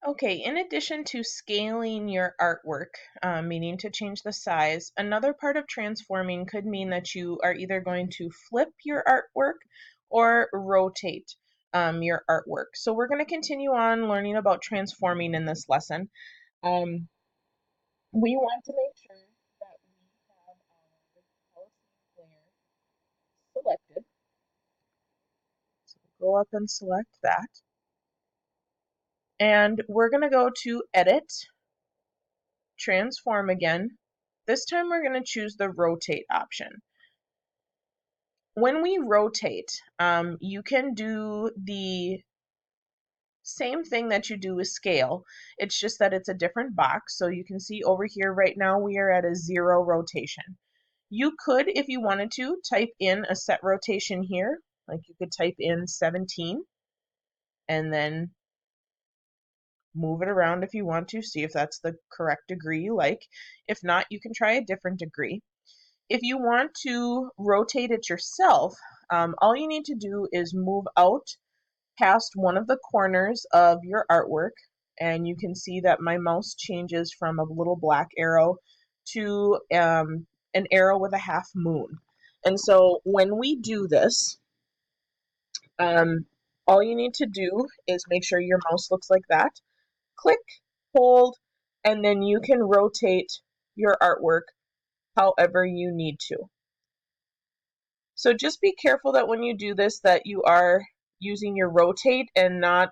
Okay, in addition to scaling your artwork, meaning to change the size, another part of transforming could mean that you are either going to flip your artwork or rotate your artwork. So we're going to continue on learning about transforming in this lesson. Um, we want to make sure that we have our policy layer selected. So we'll go up and select that. And we're going to go to Edit, Transform again. This time we're going to choose the rotate option. When we rotate, you can do the same thing that you do with scale. It's just that it's a different box. So you can see over here right now we are at a 0 rotation. You could, if you wanted to, type in a set rotation here. Like you could type in 17 and then move it around if you want to, see if that's the correct degree you like. If not, you can try a different degree. If you want to rotate it yourself, all you need to do is move out past one of the corners of your artwork, and you can see that my mouse changes from a little black arrow to an arrow with a half moon. And so when we do this, all you need to do is make sure your mouse looks like that. Click, hold, and then you can rotate your artwork however you need to. So just be careful that when you do this that you are using your rotate and not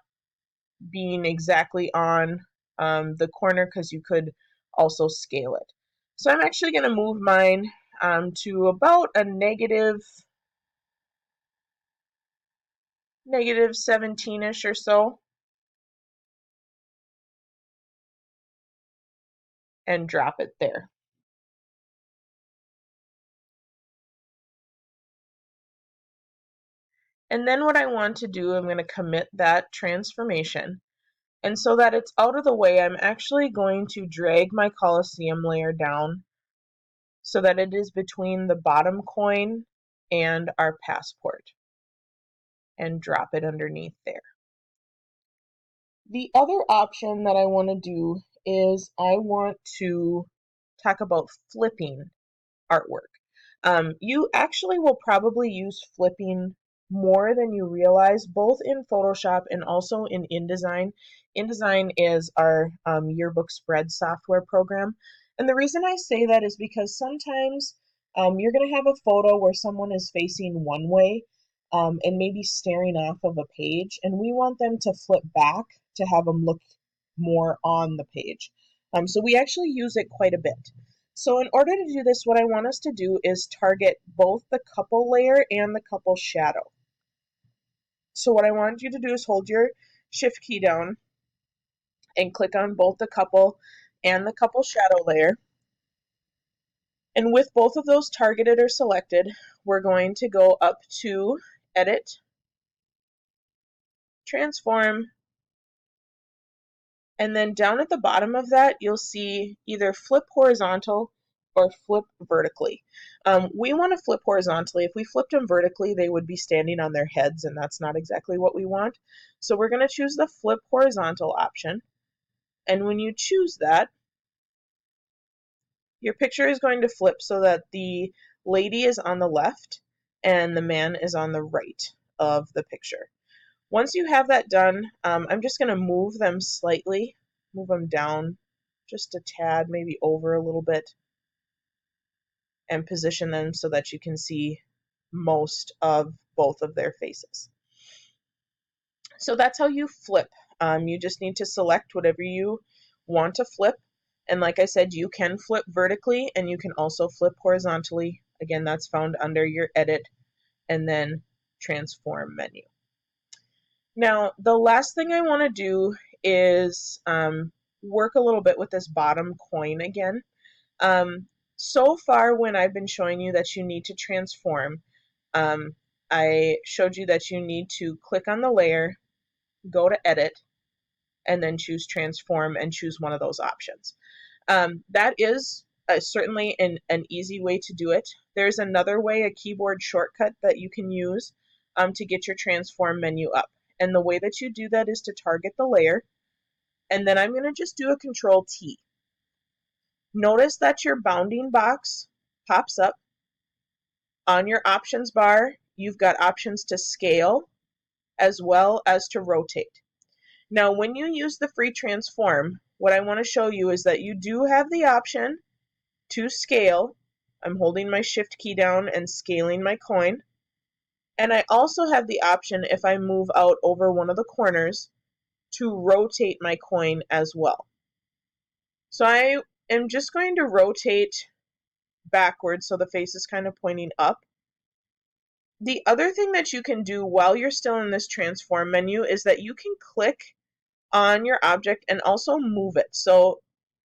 being exactly on the corner, because you could also scale it. So I'm actually going to move mine to about a negative 17-ish or so, and drop it there. And then what I want to do, I'm going to commit that transformation. And so that it's out of the way, I'm actually going to drag my Coliseum layer down so that it is between the bottom coin and our passport, and drop it underneath there. The other option that I want to do is I want to talk about flipping artwork. You actually will probably use flipping more than you realize, both in Photoshop and also in InDesign. InDesign is our yearbook spread software program. And the reason I say that is because sometimes you're going to have a photo where someone is facing one way and maybe staring off of a page, and we want them to flip back to have them look more on the page. So we actually use it quite a bit. So in order to do this, what I want us to do is target both the couple layer and the couple shadow. So what I want you to do is hold your shift key down and click on both the couple and the couple shadow layer. And with both of those targeted or selected, we're going to go up to Edit, Transform, and then down at the bottom of that, you'll see either flip horizontal or flip vertically. We want to flip horizontally. If we flipped them vertically, they would be standing on their heads, and that's not exactly what we want. So we're going to choose the flip horizontal option. And when you choose that, your picture is going to flip so that the lady is on the left and the man is on the right of the picture. Once you have that done, I'm just going to move them slightly, move them down just a tad, maybe over a little bit, and position them so that you can see most of both of their faces. So that's how you flip. You just need to select whatever you want to flip. And like I said, you can flip vertically and you can also flip horizontally. Again, that's found under your Edit and then Transform menu. Now, the last thing I want to do is work a little bit with this bottom coin again. So far, when I've been showing you that you need to transform, I showed you that you need to click on the layer, go to Edit, and then choose Transform and choose one of those options. That is certainly an easy way to do it. There's another way, a keyboard shortcut that you can use to get your Transform menu up. And the way that you do that is to target the layer, and then I'm going to just do a Control T. Notice that your bounding box pops up. On your options bar, you've got options to scale as well as to rotate. Now, when you use the free transform, what I want to show you is that you do have the option to scale. I'm holding my shift key down and scaling my coin. And I also have the option, if I move out over one of the corners, to rotate my coin as well. So I am just going to rotate backwards so the face is kind of pointing up. The other thing that you can do while you're still in this transform menu is that you can click on your object and also move it. So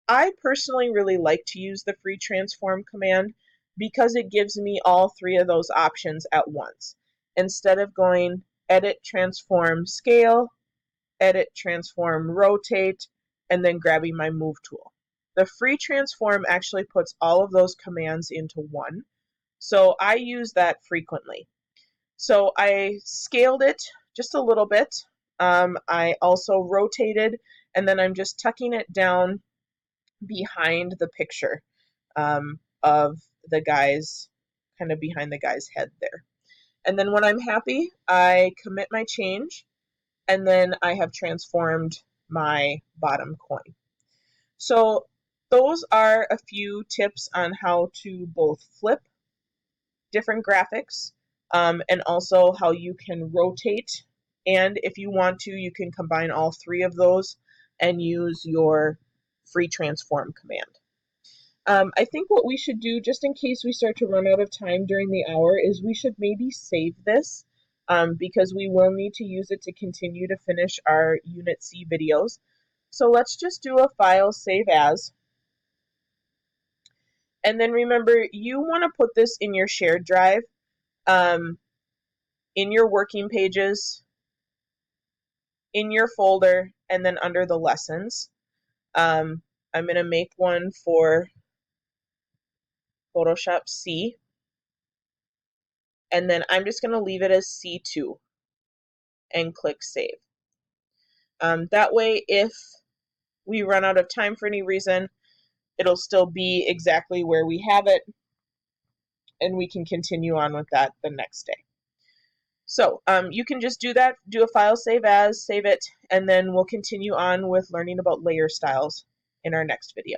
I personally really like to use the free transform command because it gives me all three of those options at once. Instead of going edit, transform, scale, edit, transform, rotate, and then grabbing my move tool. The free transform actually puts all of those commands into one. So I use that frequently. So I scaled it just a little bit. I also rotated, and then I'm just tucking it down behind the picture of the guy's, kind of behind the guy's head there. And then when I'm happy, I commit my change, and then I have transformed my bottom coin. So those are a few tips on how to both flip different graphics and also how you can rotate. And if you want to, you can combine all three of those and use your free transform command. I think what we should do, just in case we start to run out of time during the hour, is we should maybe save this because we will need to use it to continue to finish our Unit C videos. So let's just do a file, save as. And then remember, you want to put this in your shared drive, in your working pages, in your folder, and then under the lessons. I'm going to make one for Photoshop C. And then I'm just going to leave it as C2 and click save. That way, if we run out of time for any reason, it'll still be exactly where we have it, and we can continue on with that the next day. So you can just do that, do a file, save as, save it, and then we'll continue on with learning about layer styles in our next video.